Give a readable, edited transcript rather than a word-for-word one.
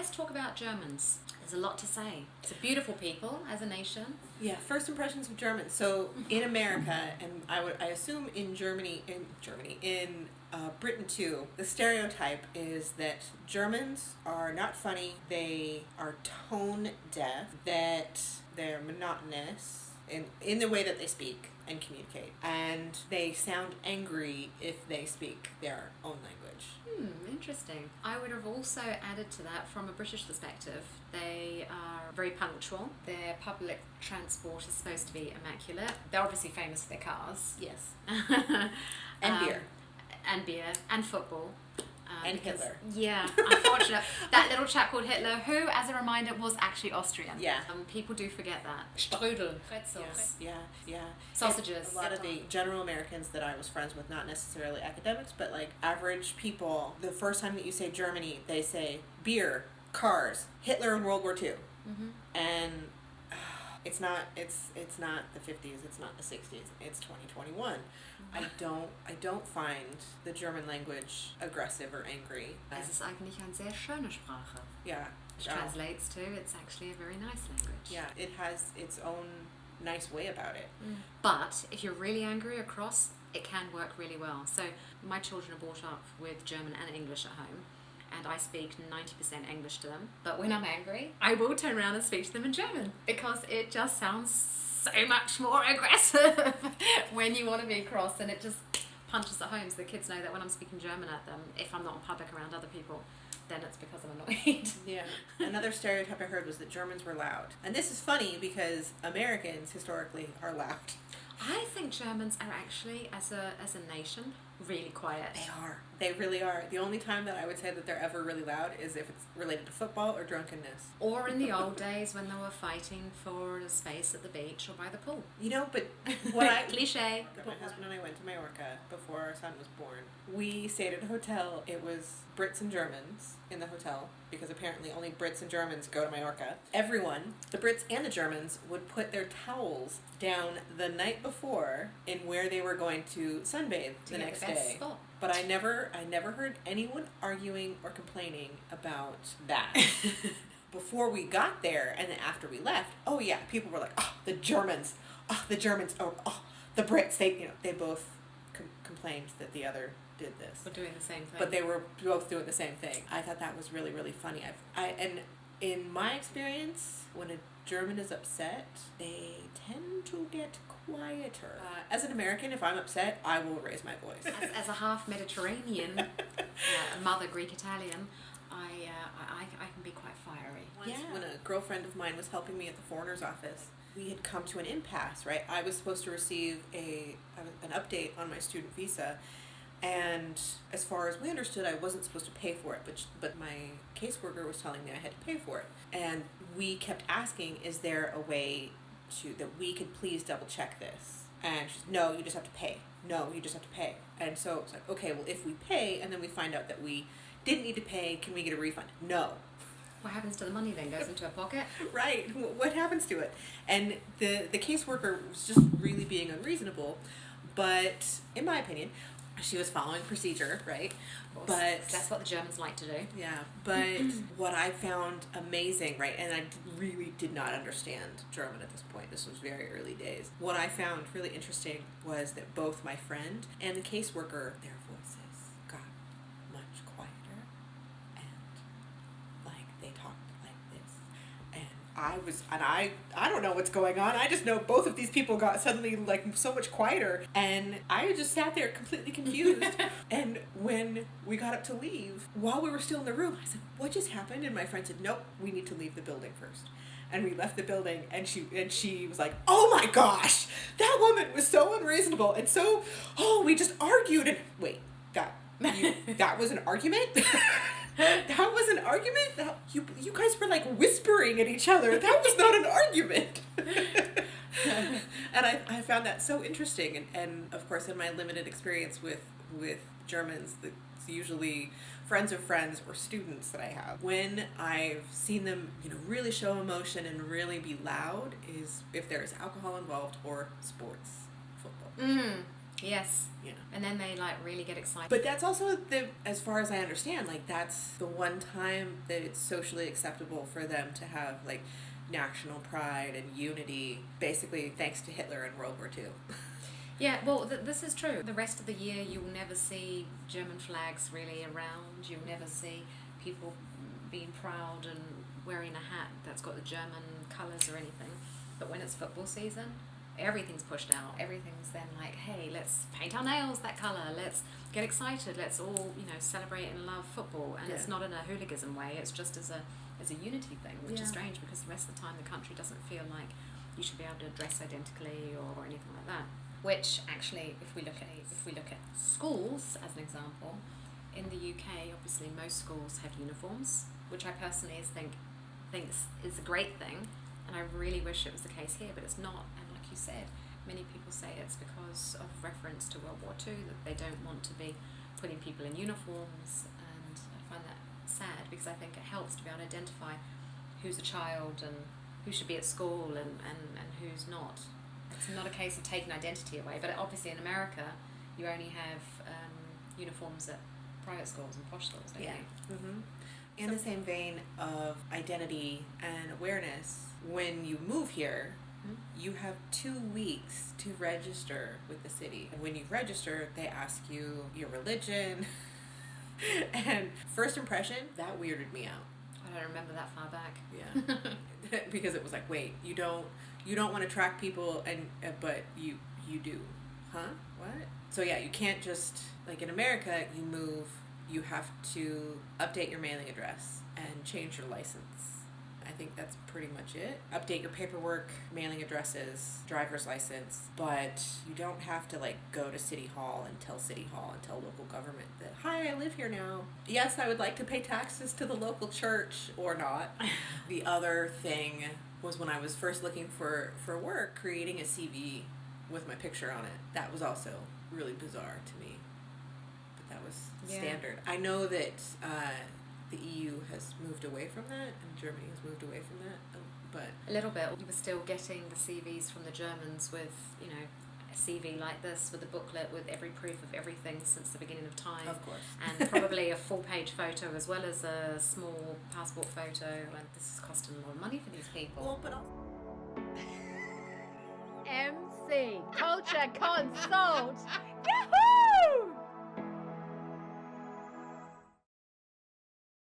let's talk about Germans. There's a lot to say. It's a beautiful people as a nation. Yeah, first impressions of Germans. So in America, and I assume in Britain too, the stereotype is that Germans are not funny, they are tone deaf, that they're monotonous in the way that they speak and communicate, and they sound angry if they speak their own language. Interesting. I would have also added to that from a British perspective. They are very punctual. Their public transport is supposed to be immaculate. They're obviously famous for their cars. Yes. And beer. And beer. And football. And Hitler. Yeah, unfortunate. That little chap called Hitler, who, as a reminder, was actually Austrian. Yeah. People do forget that. Strudel. Pretzels. Yeah. Sausages. A lot of the general Americans that I was friends with, not necessarily academics, but like average people, the first time that you say Germany, they say beer, cars, Hitler in World War II. Mm-hmm. And it's not the 50s, it's not the 60s, it's 2021. I don't find the German language aggressive or angry. Es ist eigentlich eine sehr schöne Sprache. Yeah. Which translates to, it's actually a very nice language. Yeah, it has its own nice way about it. But if you're really angry or cross, it can work really well. So my children are brought up with German and English at home, and I speak 90% English to them. But when I'm angry, I will turn around and speak to them in German, because it just sounds so much more aggressive when you want to be cross, and it just punches at home. So the kids know that when I'm speaking German at them, if I'm not in public around other people, then it's because I'm annoyed. Yeah. Another stereotype I heard was that Germans were loud. And this is funny because Americans historically are loud. I think Germans are actually, as a nation, really quiet. They are. They really are. The only time that I would say that they're ever really loud is if it's related to football or drunkenness. Or in the old days when they were fighting for a space at the beach or by the pool. You know, but what Cliche. My husband and I went to Mallorca before our son was born. We stayed at a hotel. It was Brits and Germans in the hotel, because apparently only Brits and Germans go to Mallorca. Everyone, the Brits and the Germans, would put their towels down the night before in where they were going to sunbathe the next day. Spot. But I never heard anyone arguing or complaining about that. Before we got there and then after we left, oh yeah, people were like, oh, the Germans, oh, the Brits, they both complained that the other did this. We're doing the same thing. But they were both doing the same thing. I thought that was really, really funny. And in my experience, when a German is upset, they tend to get quieter. As an American, if I'm upset, I will raise my voice. As a half Mediterranean mother, Greek Italian, I can be quite fiery. Once, when a girlfriend of mine was helping me at the foreigner's office, we had come to an impasse, right? I was supposed to receive an update on my student visa, and as far as we understood, I wasn't supposed to pay for it, but my caseworker was telling me I had to pay for it. And we kept asking, is there a way that we could please double check this? And she said, no, you just have to pay. No, you just have to pay. And so it's like, okay, well, if we pay and then we find out that we didn't need to pay, can we get a refund? No. What happens to the money then? Goes into a pocket? Right. What happens to it? And the caseworker was just really being unreasonable, but in my opinion, she was following procedure, right? But that's what the Germans like to do. Yeah, but what I found amazing, right, and I really did not understand German at this point. This was very early days. What I found really interesting was that both my friend and the caseworker, their voices got much quieter, and like they talked like this. And I don't know what's going on. I just know both of these people got suddenly like so much quieter, and I just sat there completely confused. And when we got up to leave, while we were still in the room, I said, what just happened? And my friend said, nope, we need to leave the building first. And we left the building, and she was like, oh my gosh, that woman was so unreasonable, and so, we just argued. And wait, that was an argument? That was an argument? You guys were like whispering at each other. That was not an argument. And I found that so interesting. And of course, in my limited experience with Germans, it's usually friends of friends or students that I have. When I've seen them, really show emotion and really be loud is if there is alcohol involved or sports, football. Yes. You know. And then they like really get excited. But that's also as far as I understand, like that's the one time that it's socially acceptable for them to have like national pride and unity, basically thanks to Hitler in World War II. Yeah, well, this is true. The rest of the year, you'll never see German flags really around. You'll never see people being proud and wearing a hat that's got the German colours or anything. But when it's football season, everything's pushed out. Everything's then like, hey, let's paint our nails that colour. Let's get excited. Let's all, celebrate and love football. And it's not in a hooliganism way. It's just as a unity thing, which is strange because the rest of the time the country doesn't feel like you should be able to dress identically or anything like that. Which actually, if we look at schools as an example, in the UK, obviously most schools have uniforms, which I personally think is a great thing, and I really wish it was the case here, but it's not. And like you said, many people say it's because of reference to World War II that they don't want to be putting people in uniforms, and I find that sad because I think it helps to be able to identify who's a child and who should be at school and who's not. It's not a case of taking identity away, but obviously in America you only have uniforms at private schools and posh schools, don't you? Mm-hmm. In the same vein of identity and awareness, when you move here, you have 2 weeks to register with the city. And when you register, they ask you your religion. And first impression, that weirded me out. I don't remember that far back. Yeah. Because it was like, wait, you don't want to track people, but you do. Huh? What? So yeah, you can't just, like in America, you move, you have to update your mailing address and change your license. I think that's pretty much it. Update your paperwork, mailing addresses, driver's license, but you don't have to like go to City Hall and tell local government that, hi, I live here now. Yes, I would like to pay taxes to the local church or not. The other thing was when I was first looking for work, creating a CV with my picture on it. That was also really bizarre to me. But that was standard. I know that the EU has moved away from that, and Germany has moved away from that, but a little bit. You were still getting the CVs from the Germans with, a CV like this with a booklet with every proof of everything since the beginning of time. Of course. And probably a full-page photo as well as a small passport photo. And this is costing a lot of money for these people. Well, but MC Culture Consult. Yahoo!